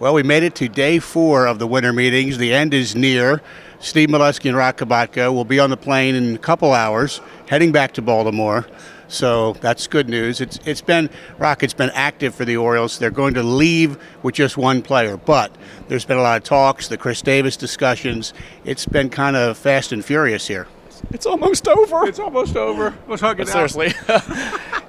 Well, we made it to day 4 of the winter meetings. The end is near. Steve Melewski and Roch Kubatko will be on the plane in a couple hours, heading back to Baltimore. So that's good news. It's been active for the Orioles. They're going to leave with just one player, but there's been a lot of talks, the Chris Davis discussions. It's been kind of fast and furious here. It's almost over. It's almost over. Let's hug it out. Seriously.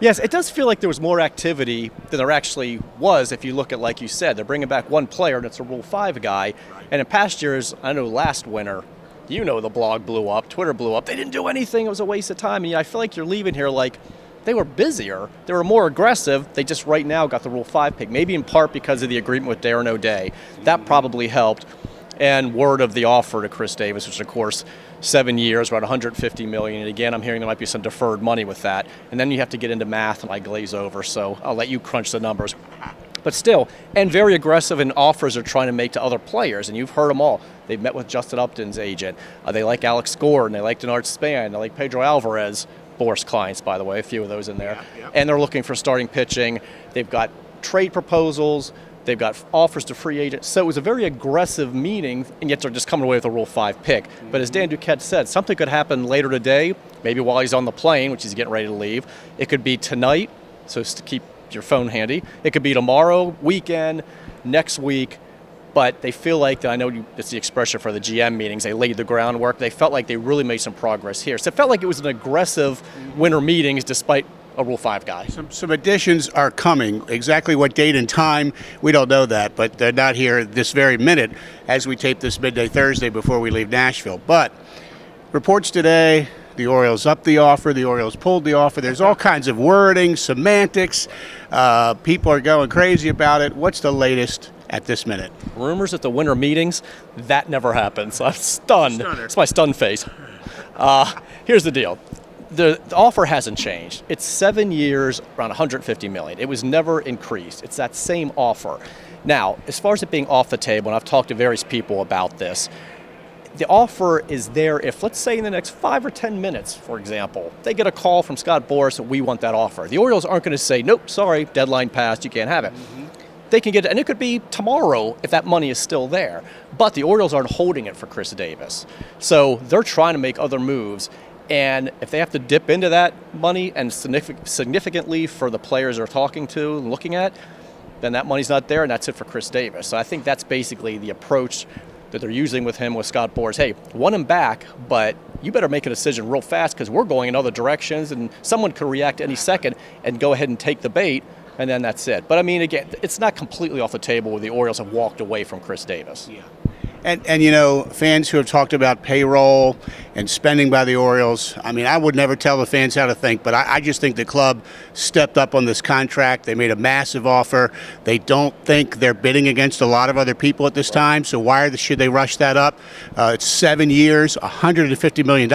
Yes, it does feel like there was more activity than there actually was if you look at, like you said, they're bringing back one player, and it's a Rule 5 guy. And in past years, I know last winter, the blog blew up, Twitter blew up. They didn't do anything. It was a waste of time. And I feel like you're leaving here like they were busier. They were more aggressive. They just right now got the Rule 5 pick, maybe in part because of the agreement with Darren O'Day. That probably helped. And word of the offer to Chris Davis, which of course 7 years, around $150 million. And again, I'm hearing there might be some deferred money with that. And then you have to get into math, and I glaze over. So I'll let you crunch the numbers. But still, and very aggressive in offers they're trying to make to other players. And you've heard them all. They've met with Justin Upton's agent. They like Alex Gordon. They like Denard Span. They like Pedro Alvarez. Boris clients, by the way, a few of those in there. Yeah. And they're looking for starting pitching. They've got trade proposals. They've got offers to free agents. So it was a very aggressive meeting, and yet they're just coming away with a Rule 5 pick. But as Dan Duquette said, something could happen later today, maybe while he's on the plane, which he's getting ready to leave. It could be tonight, so to keep your phone handy. It could be tomorrow, weekend, next week. But they feel like, I know it's the expression for the GM meetings, they laid the groundwork. They felt like they really made some progress here. So it felt like it was an aggressive winter meetings despite a Rule 5 guy. Some additions are coming. Exactly what date and time, we don't know that, but they're not here this very minute as we tape this midday Thursday before we leave Nashville. But reports today, the Orioles upped the offer, the Orioles pulled the offer. There's all kinds of wording, semantics. People are going crazy about it. What's the latest at this minute? Rumors at the winter meetings, that never happens. I'm stunned. It's my stunned face. Here's the deal. The offer hasn't changed. It's 7 years, around $150 million. It was never increased. It's that same offer. Now, as far as it being off the table, and I've talked to various people about this, the offer is there if, let's say in the next 5 or 10 minutes, for example, they get a call from Scott Boras that we want that offer. The Orioles aren't going to say, nope, sorry, deadline passed, you can't have it. They can get it, and it could be tomorrow if that money is still there. But the Orioles aren't holding it for Chris Davis. So they're trying to make other moves. And if they have to dip into that money and significantly for the players they're talking to and looking at, then that money's not there, and that's it for Chris Davis. So I think that's basically the approach that they're using with him with Scott Boras. Hey, want him back, but you better make a decision real fast because we're going in other directions, and someone could react any second and go ahead and take the bait, and then that's it. But I mean, again, it's not completely off the table where the Orioles have walked away from Chris Davis. Yeah. And you know, fans who have talked about payroll and spending by the Orioles, I mean, I would never tell the fans how to think, but I just think the club stepped up on this contract. They made a massive offer. They don't think they're bidding against a lot of other people at this time, so should they rush that up? It's 7 years, $150 million.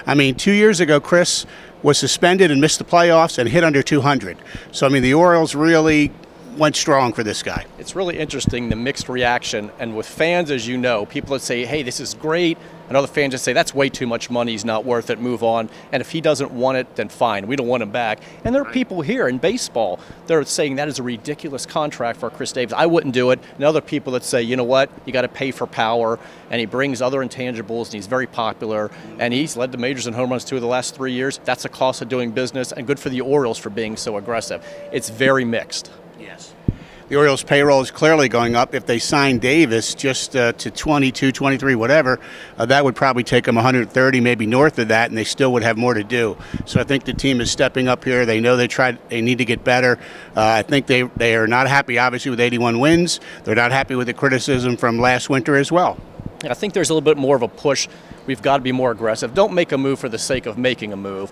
I mean, 2 years ago, Chris was suspended and missed the playoffs and hit under 200. So, I mean, the Orioles really went strong for this guy. It's really interesting, the mixed reaction. And with fans, as you know, people that say, hey, this is great, and other fans just say, that's way too much money, he's not worth it, move on. And if he doesn't want it, then fine, we don't want him back. And there are people here in baseball that are saying that is a ridiculous contract for Chris Davis. I wouldn't do it. And other people that say, you know what, you got to pay for power, and he brings other intangibles, and he's very popular, and he's led the majors in home runs 2 of the last 3 years. That's a cost of doing business, and good for the Orioles for being so aggressive. It's very mixed. Yes. The Orioles' payroll is clearly going up. If they sign Davis just to 22, 23, whatever, that would probably take them 130, maybe north of that, and they still would have more to do. So I think the team is stepping up here. They know they need to get better. I think they are not happy, obviously, with 81 wins. They're not happy with the criticism from last winter as well. I think there's a little bit more of a push. We've got to be more aggressive. Don't make a move for the sake of making a move.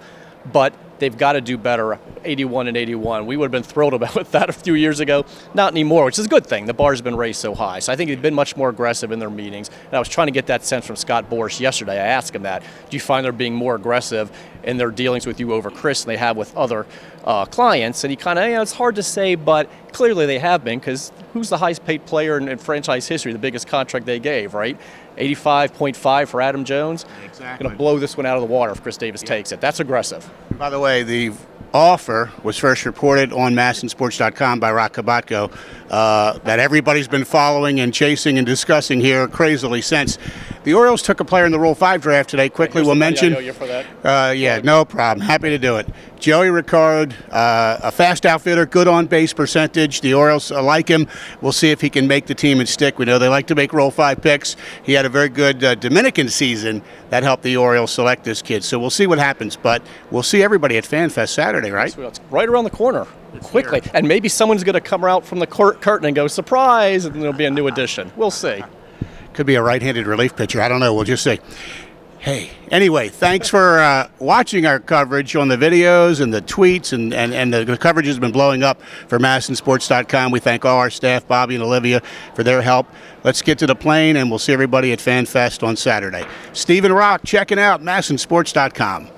But they've got to do better. 81 and 81. We would have been thrilled about that a few years ago. Not anymore, which is a good thing. The bar's been raised so high. So I think they've been much more aggressive in their meetings. And I was trying to get that sense from Scott Boras yesterday. I asked him that. Do you find they're being more aggressive in their dealings with you over Chris than they have with other clients, and you kind of, it's hard to say, but clearly they have been, because who's the highest paid player in franchise history, the biggest contract they gave, right? 85.5 for Adam Jones. Exactly. Going to blow this one out of the water if Chris Davis takes it. That's aggressive. By the way, the offer was first reported on massinsports.com by Roch Kubatko, that everybody's been following and chasing and discussing here crazily since. The Orioles took a player in the Rule 5 draft today. Quickly, we'll mention. I owe you for that. Yeah, no problem. Happy to do it. Joey Ricard, a fast outfitter, good on-base percentage. The Orioles like him. We'll see if he can make the team and stick. We know they like to make Rule 5 picks. He had a very good Dominican season that helped the Orioles select this kid. So we'll see what happens. But we'll see everybody at FanFest Saturday, right? It's right around the corner. Quickly. And maybe someone's going to come out from the curtain and go, surprise, and there'll be a new addition. We'll see. Could be a right-handed relief pitcher. I don't know. We'll just see. Hey, anyway, thanks for watching our coverage on the videos and the tweets, and the coverage has been blowing up for massinsports.com. We thank all our staff, Bobby and Olivia, for their help. Let's get to the plane, and we'll see everybody at FanFest on Saturday. Stephen Roch checking out massinsports.com.